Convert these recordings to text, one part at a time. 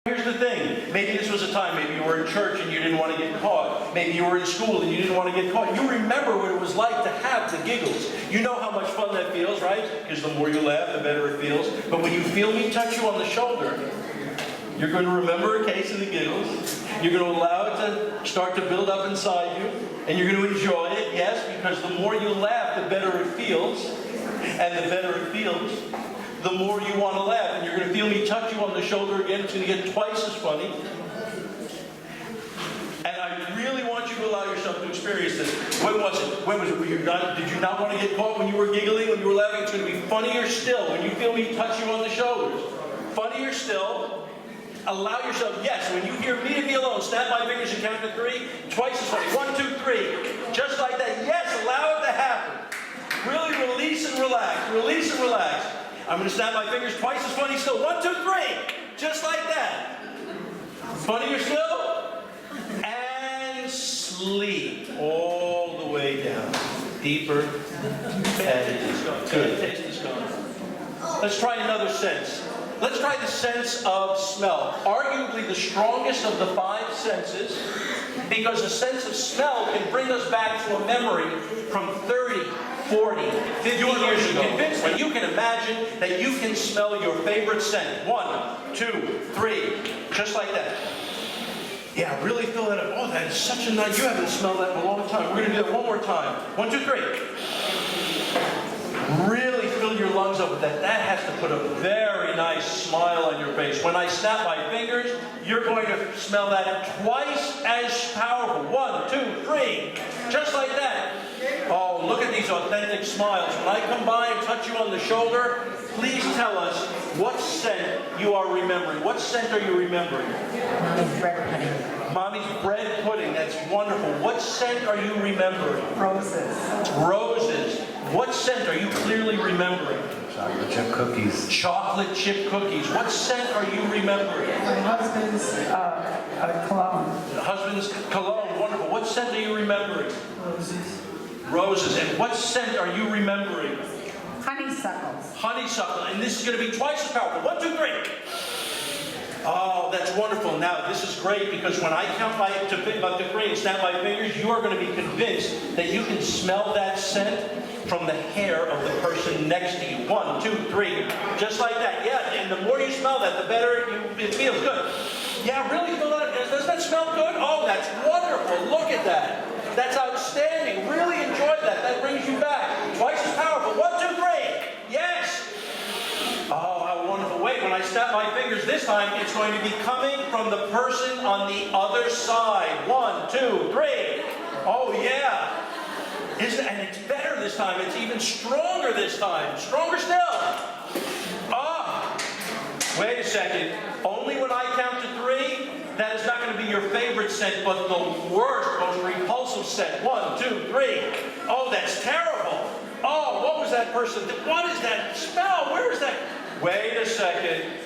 Here's the thing. Maybe this was a time, maybe you were in church and you didn't want to get caught. Maybe you were in school and you didn't want to get caught. You remember what it was like to have the giggles. You know how much fun that feels, right? Because the more you laugh, the better it feels. But when you feel me touch you on the shoulder, you're going to remember a case of the giggles. You're going to allow it to start to build up inside you. And you're going to enjoy it, yes, because the more you laugh, the better it feels. And the better it feels, the more you want to laugh. And you're going to feel me touch you on the shoulder again. It's going to get twice as funny. And I really want you to allow yourself to experience this. When was it? When was it? Did you not want to get caught when you were giggling, when you were laughing? It's going to be funnier still when you feel me touch you on the shoulders. Funnier still. Allow yourself, yes, when you hear me and me alone, snap my fingers and count to 3, twice as funny. 1, 2, 3. Just like that. Yes, allow it to happen. Really release and relax. Release and relax. I'm going to snap my fingers twice as funny still. 1, 2, 3. Just like that. Funnier still. And sleep all the way down. Deeper. And good. Taste is gone. Let's try another sense. Let's try the sense of smell. Arguably the strongest of the 5 senses, because the sense of smell can bring us back to a memory from 30, 40, 50 years ago. Convinced that you can imagine that you can smell your favorite scent. 1, 2, 3, just like that. Yeah, really fill that up. Oh, that is such a nice, you haven't smelled that in a long time. We're going to do that one more time. 1, 2, 3. Really fill your lungs up with that. That has to put a very nice smile on your face. When I snap my fingers, you're going to smell that twice as powerful. 1, 2, 3. Just like that. Oh, look at these authentic smiles. When I come by and touch you on the shoulder, please tell us what scent you are remembering. What scent are you remembering? Mommy's bread pudding. Mommy's bread pudding. That's wonderful. What scent are you remembering? Roses. Roses. What scent are you clearly remembering? Chocolate chip cookies. Chocolate chip cookies. What scent are you remembering? My husband's cologne. Husband's cologne. Wonderful. What scent are you remembering? Roses. Roses. And what scent are you remembering? Honeysuckles. Honeysuckle. And this is going to be twice as powerful. 1, 2, 3. Oh, that's wonderful. Now, this is great because when I count to 3 and snap my fingers, you are going to be convinced that you can smell that scent from the hair of the person next to you. 1, 2, 3. Just like that. Yeah, and the more you smell that, the better it feels good. Yeah, really feel that. Does that smell good? Oh, that's wonderful. Look at that. That's outstanding. Really enjoy that. That brings you back. Twice as powerful. 1, 2, 3. Yes. Oh, how wonderful. Wait, when I snap my fingers this time, it's going to be coming from the person on the other side. 1, 2, 3. Oh, yeah. And it's better this time. It's even stronger this time. Stronger still. Ah. Wait a second. Only when I count to 3, that is not going to be your favorite scent, but the worst, most repulsive scent. 1, 2, 3. Oh, that's terrible. Oh, what was that person? What is that smell? Where is that? Wait a second.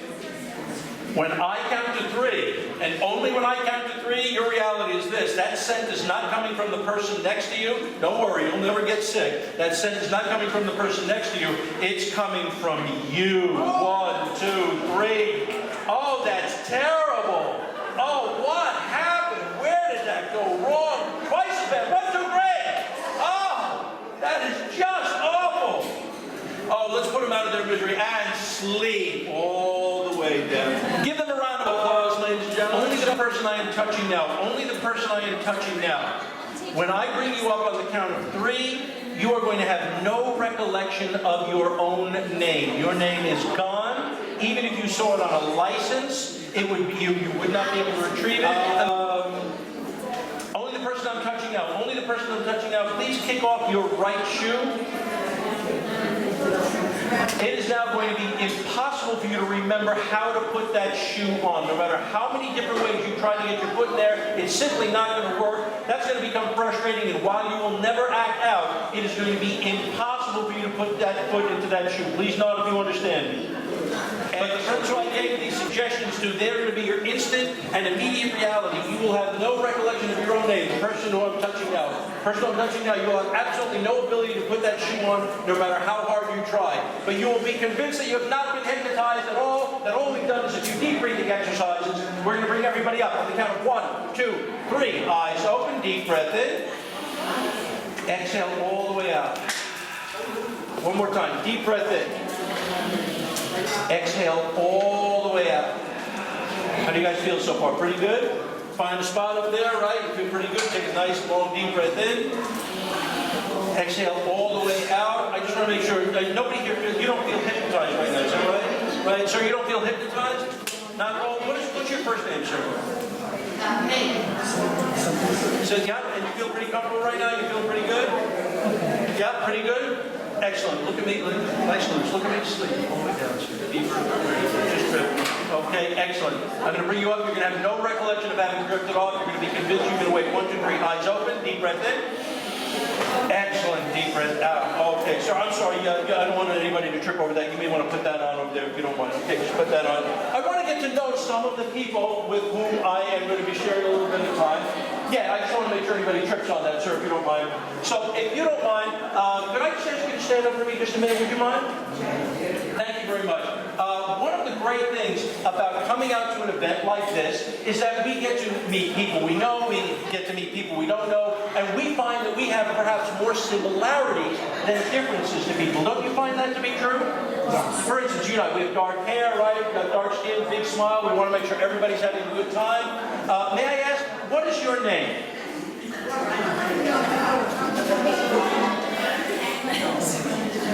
When I count to 3, and only when I count to 3, your reality is this. That scent is not coming from the person next to you. Don't worry, you'll never get sick. That scent is not coming from the person next to you. It's coming from you. 1, 2, 3. Oh, that's terrible. Oh, what happened? Where did that go wrong? Twice as bad. 1, 2, 3. Oh, that is just awful. Oh, let's put them out of their misery and sleep all the way down. Give them a round of applause, ladies and gentlemen. Only the person I am touching now. Only the person I am touching now. When I bring you up on the count of 3, you are going to have no recollection of your own name. Your name is gone. Even if you saw it on a license, it would be, you would not be able to retrieve it. Only the person I'm touching now. Only the person I'm touching now. Please kick off your right shoe. It is now going to be impossible for you to remember how to put that shoe on. No matter how many different ways you try to get your foot in there, it's simply not going to work. That's going to become frustrating, and while you will never act out, it is going to be impossible for you to put that foot into that shoe. Please nod if you understand me. But the friends who I gave these suggestions to, they're going to be your instant and immediate reality. You will have no recollection of your own name. The person who I'm touching now. The person who I'm touching now, you will have absolutely no ability to put that shoe on, no matter how hard you try. but you will be convinced that you have not been hypnotized at all, that all we've done is a few deep breathing exercises. We're going to bring everybody up on the count of 1, 2, 3. Eyes open, deep breath in. Exhale all the way out. One more time, deep breath in. Exhale all the way out. How do you guys feel so far? Pretty good? Find a spot up there, right? You feel pretty good. Take a nice, long, deep breath in. Exhale all the way out. I just want to make sure nobody here feels, you don't feel hypnotized right now, is that right? Right, sir, you don't feel hypnotized? Not at all? What's your first name, sir? So, yeah, and you feel pretty comfortable right now? You feel pretty good? Yeah, pretty good? Excellent. Look at me. Nice loose. Look at me sleep. All the way down. Deeper. Just drift. Okay, excellent. I'm going to bring you up. You're going to have no recollection of having drifted off. You're going to be convinced. You're going to wait 1, 2, 3. Eyes open. Deep breath in. Excellent. Deep breath out. Okay, sir, I'm sorry. I don't want anybody to trip over that. You may want to put that on over there if you don't mind. Okay, just put that on. I want to get to know some of the people with whom I am going to be sharing a little bit of time. Yeah, I just want to make sure anybody trips on that, sir, if you don't mind. So, if you don't mind, could I just ask you to stand up for me just a minute? Would you mind? Thank you very much. One of the great things about coming out to an event like this is that we get to meet people we know, we get to meet people we don't know, and we find that we have perhaps more similarities than differences to people. Don't you find that to be true? Yes. For instance, you and I, we have dark hair, right? We've got dark skin, big smile. We want to make sure everybody's having a good time. May I ask, what is your name?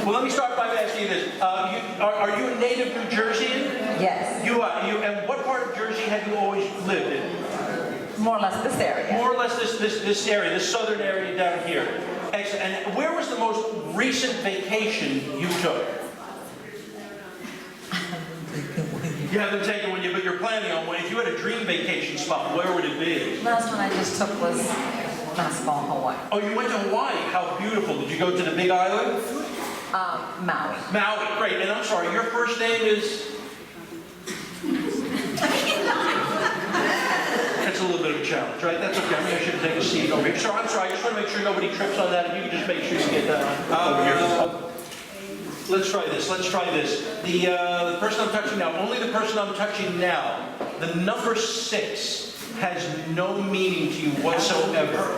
Well, let me start by asking you this. Are you a native New Jerseyan? Yes. You are. And what part of Jersey have you always lived in? More or less this area. More or less this area, this southern area down here. Excellent. And where was the most recent vacation you took? You haven't taken one yet, but you're planning on one. If you had a dream vacation spot, where would it be? Last one I just took was last fall, Hawaii. Oh, you went to Hawaii. How beautiful. Did you go to the Big Island? Maui. Maui, great. And I'm sorry, your first name is? That's a little bit of a challenge, right? That's okay. I should take a seat over here. So I'm sorry, I just want to make sure nobody trips on that. If you can just make sure you get that over here. Let's try this. Let's try this. The person I'm touching now, only the person I'm touching now, the number 6 has no meaning to you whatsoever.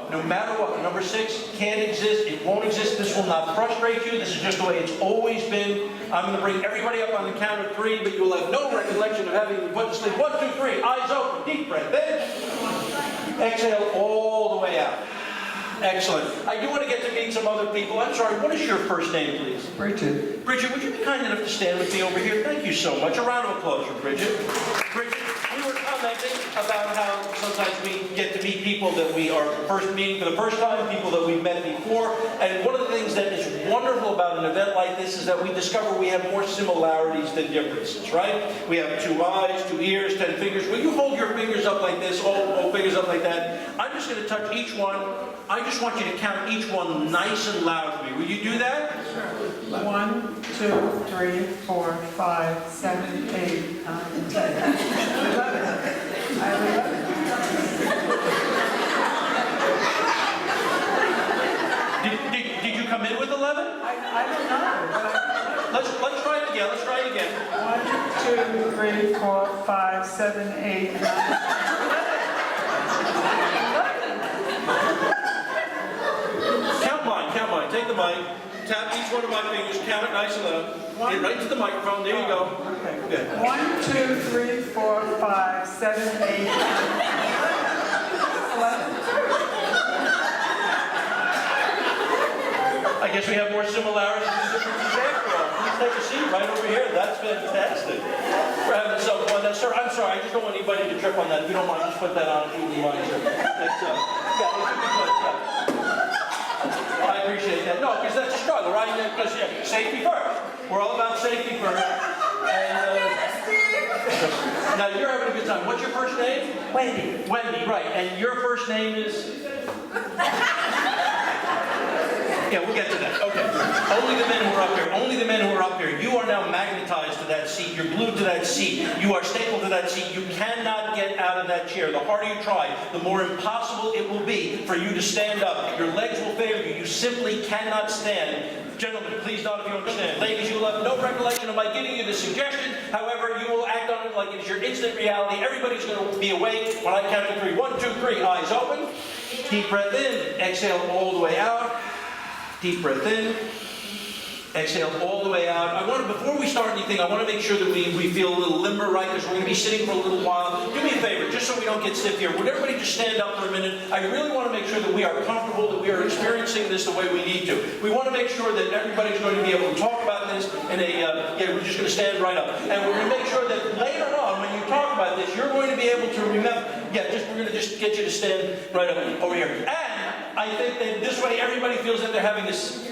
No matter what, the number 6 can't exist. It won't exist. This will not frustrate you. This is just the way it's always been. I'm going to bring everybody up on the count of 3, but you will have no recollection of having went to sleep. 1, 2, 3. Eyes open. Deep breath in. Exhale all the way out. Excellent. I do want to get to meet some other people. I'm sorry, what is your first name, please? Bridget. Bridget, would you be kind enough to stand with me over here? Thank you so much. A round of applause for Bridget. Bridget, we were commenting about how sometimes we get to meet people that we are first meeting for the first time, people that we've met before. And one of the things that is wonderful about an event like this is that we discover we have more similarities than differences, right? We have 2 eyes, 2 ears, 10 fingers. Will you hold your fingers up like this, all fingers up like that? I'm just going to touch each one. I just want you to count each one nice and loud for me. Will you do that? Sure. 1, 2, 3, 4, 5, 7, 8, 9, 10. 11. I have 11. Did you come in with 11? I don't know. Let's try it again. Let's try it again. 1, 2, 3, 4, 5, 7, 8, 9. Count mine. Take the mic. Tap each one of my fingers. Count it nice and loud. Get right to the microphone. There you go. Okay. Good. 1, 2, 3, 4, 5, 7, 8, 9. 11. I guess we have more similarities than differences after all. Please take a seat right over here. That's fantastic. We're having some fun. Now, sir, I'm sorry. I just don't want anybody to trip on that. If you don't mind, just put that on if you wouldn't mind, sir. That's, yeah, it should be good. Yeah. I appreciate that. No, because that's a struggle, right? Because safety first. We're all about safety first. And, now, you're having a good time. What's your first name? Wendy. Wendy, right. And your first name is? Yeah, we'll get to that. Okay. Only the men who are up here. Only the men who are up here. You are now magnetized to that seat. You're glued to that seat. You are stapled to that seat. You cannot get out of that chair. The harder you try, the more impossible it will be for you to stand up. Your legs will fail you. You simply cannot stand. Gentlemen, please nod if you understand. Ladies, you will have no recollection of my giving you the suggestion. However, you will act on it like it is your instant reality. Everybody's going to be awake when I count to 3. 1, 2, 3. Eyes open. Deep breath in. Exhale all the way out. Deep breath in. Exhale all the way out. Before we start anything, I want to make sure that we feel a little limber, right? Because we're going to be sitting for a little while. Do me a favor, just so we don't get stiff here. Would everybody just stand up for a minute? I really want to make sure that we are comfortable, that we are experiencing this the way we need to. We want to make sure that everybody's going to be able to talk about this in a, we're just going to stand right up. And we're going to make sure that later on, when you talk about this, you're going to be able to remember, we're going to just get you to stand right up over here. And I think that this way everybody feels that they're having this.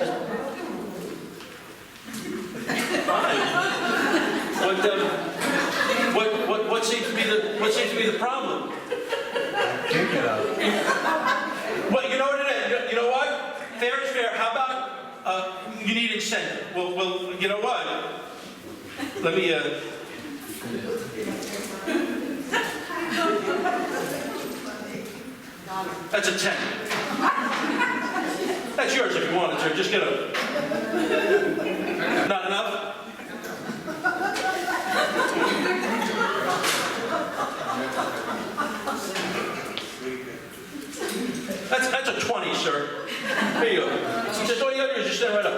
What seems to be the problem? Can't get out. Well, you know what it is. You know what? Fair is fair. How about you need incentive? Well, you know what? Let me. That's a 10. That's yours if you want it, sir. Just get a. Not enough? That's a 20, sir. Here you go. Just all you gotta do is just stand right up.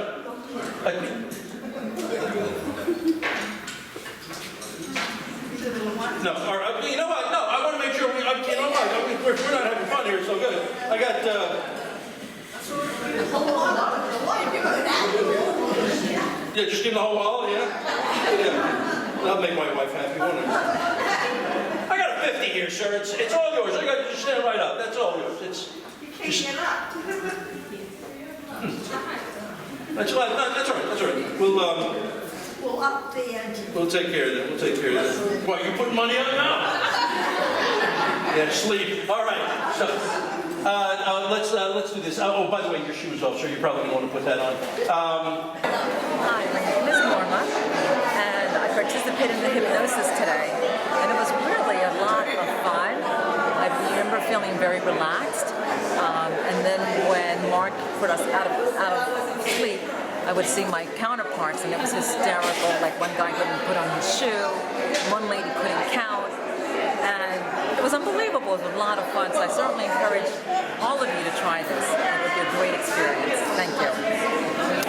No, all right, you know what? No, I want to make sure you know what? We're not having fun here, so good. I got. Yeah, just give the whole wallet, yeah. That'll make my wife happy, won't it? I got a 50 here, sir. It's all yours. I got to just stand right up. That's all yours. You can't get up. That's all right. That's all right. We'll up the engine. We'll take care of that. What, you putting money on it now? Yeah, sleep. All right. So, let's do this. Oh, by the way, your shoes off, sir. You probably don't want to put that on. Hi, my name is Norma, and I participated in the hypnosis today, and it was really a lot of fun. I remember feeling very relaxed, and then when Mark put us out of sleep, I would see my counterparts, and it was hysterical. Like one guy couldn't put on his shoe, one lady couldn't count, and it was unbelievable. It was a lot of fun, so I certainly encourage all of you to try this. It would be a great experience. Thank you.